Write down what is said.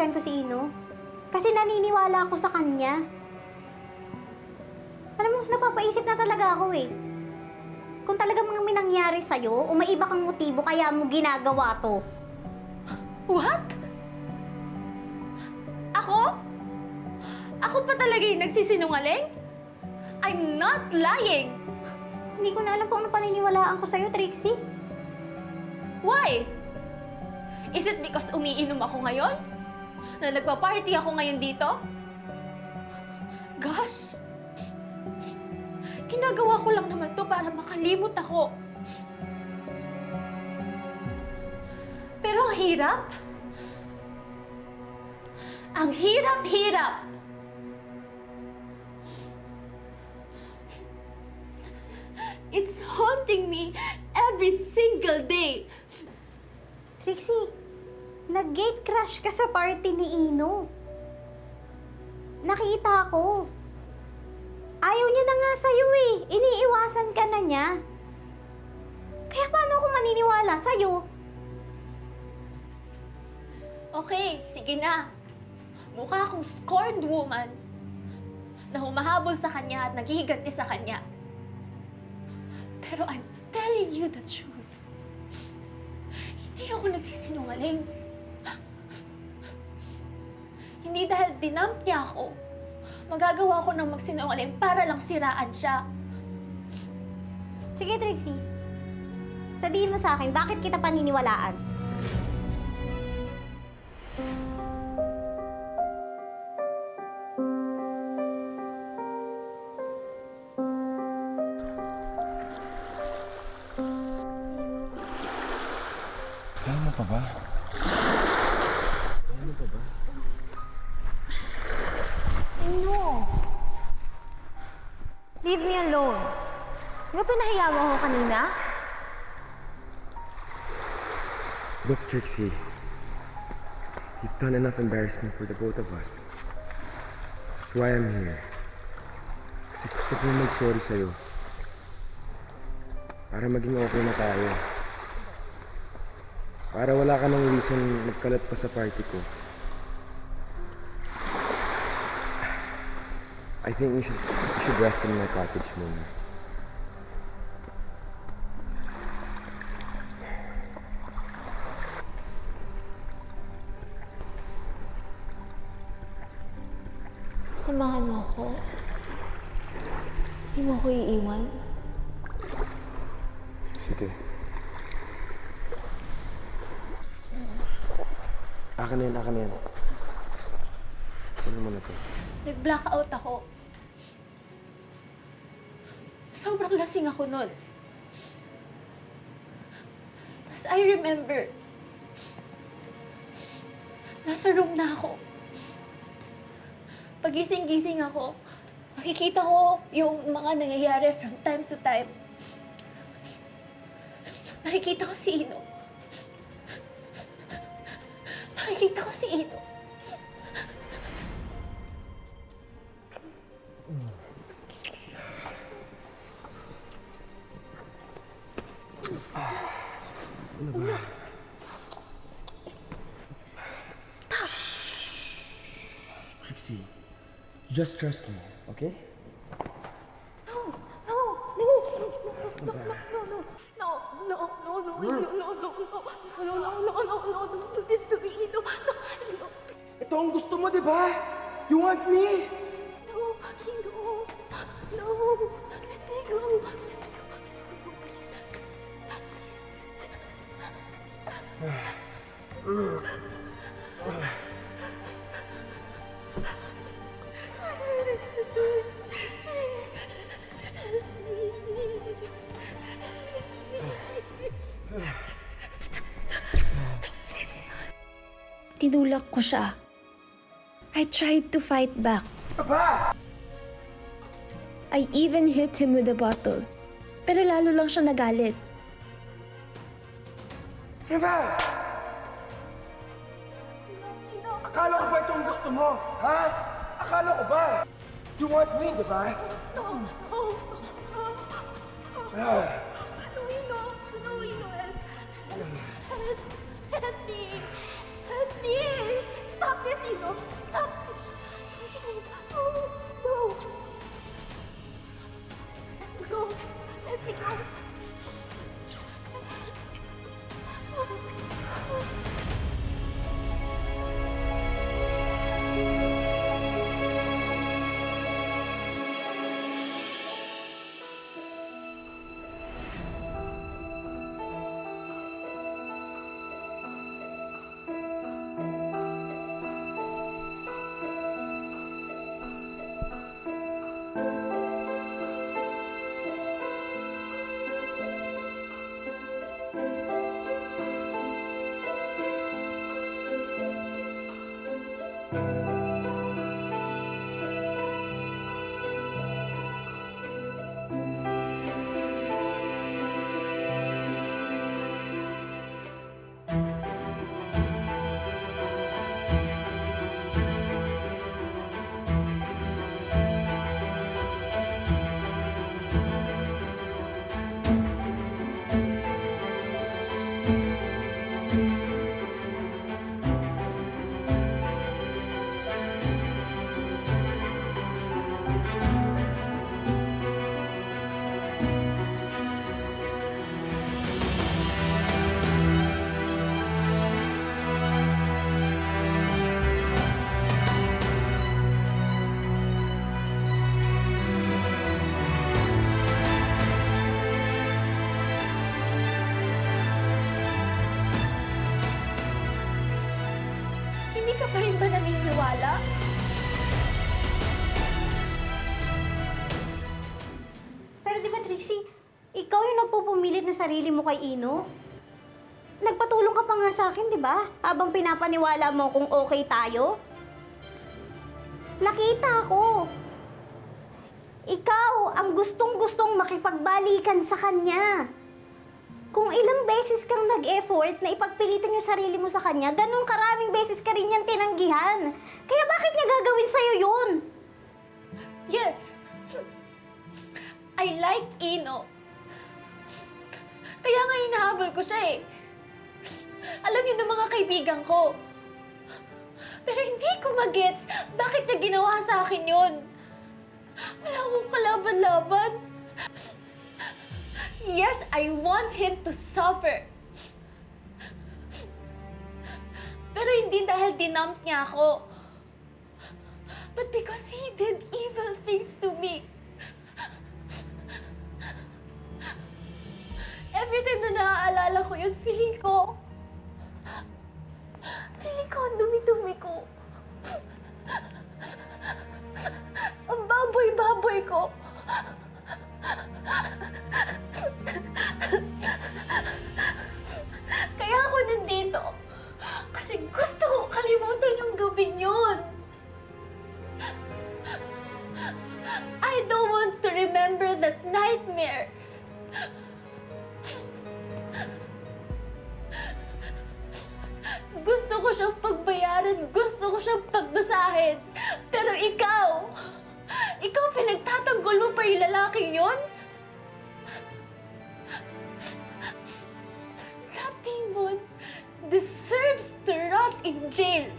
papayagan ko si Ino. Kasi naniniwala ako sa kanya. Alam mo, napapaisip na talaga ako eh. Kung talagang may nangyari sa'yo o may iba kang motibo kaya mo ginagawa to. What? Ako? Ako pa talaga yung nagsisinungaling? I'm not lying! Hindi ko na alam kung ano paniniwalaan ko sa'yo, Trixie. Why? Is it because umiinom ako ngayon? Na nagpa-party ako ngayon dito? Gosh! Ginagawa ko lang naman to para makalimot ako. Pero ang hirap. Ang hirap-hirap. It's haunting me every single day. Trixie, nag-gate crash ka sa party ni Ino. Nakita ko. Ayaw niya na nga sa'yo eh. Iniiwasan ka na niya. Kaya paano ako maniniwala sa'yo? Okay, sige na. Mukha akong scorned woman na humahabol sa kanya at naghihiganti sa kanya. Pero I'm telling you the truth. Hindi ako nagsisinungaling. Hindi dahil dinump niya ako, magagawa ko ng magsinungaling para lang siraan siya. Sige, Trixie. Sabihin mo sa akin, bakit kita paniniwalaan? Kaya mo pa ba? Kaya mo pa ba? Ino! Leave me alone. Di ba pinahiya mo ako kanina? Look, Trixie. You've done enough embarrassment for the both of us. That's why I'm here. Kasi gusto ko mag-sorry sa'yo. Para maging okay na tayo. Para wala ka ng reason magkalat pa sa party ko. I think you should rest in my cottage muna. Samahan mo ako. Hindi mo ako iiwan. Sige. Akin na yan, akin na yan. Ano mo na to? Nag-blackout ako. Sobrang lasing ako nun. Tapos I remember, nasa room na ako. Pagising-gising ako, makikita ko yung mga nangyayari from time to time. Nakikita ko si Ino. Nakikita ko si Ino. Ano ba? Stop! Trixie, just trust me, okay? No, no, no, no, no, no, no, no, no, no, no, no, no, no, no, no, no, don't do this to me, Ino. No, Ino. Ito ang gusto mo, di ba? You want me? No, Ino. No, let me go. Tinulak ko siya. I tried to fight back. I even hit him with a bottle. Pero lalo lang siya nagalit. Ano ba? Akala ko ba itong gusto mo? Ha? Akala ko ba? You want me, di ba? No, no, no. Ah. No, Ino. No, Ino. Help me. Help me. Help me. Stop this, Ino! Stop! No! Let me go! Let me go! Hindi ka pa rin ba naniniwala? Pero di ba, Trixie, ikaw yung nagpupumilit na sarili mo kay Ino? Nagpatulong ka pa nga sa akin, di ba? Habang pinapaniwala mo kung okay tayo. Nakita ko. Ikaw ang gustong-gustong makipagbalikan sa kanya. Kung ilang beses kang nag-effort na ipagpilitan yung sarili mo sa kanya, ganun karaming beses ka rin niyang tinanggihan. Kaya bakit niya gagawin sa'yo yun? Yes! I like Ino. Kaya nga hinahabol ko siya eh. Alam niyo ng mga kaibigan ko. Pero hindi ko magets bakit niya ginawa sa akin yun. Wala akong kalaban-laban. Yes, I want him to suffer. Pero hindi dahil dinump niya ako. But because he did evil things to me. Every time na naaalala ko yun, feeling ko ang dumi-dumi ko. Ang baboy-baboy ko. Kaya ako nandito. Kasi gusto ko kalimutan yung gabing yun. I don't want to remember that nightmare. Gusto ko siyang pagbayaran, gusto ko siyang pagdusahin. Pero ikaw pinagtatanggol mo pa yung lalaking yun? That demon deserves to rot in jail.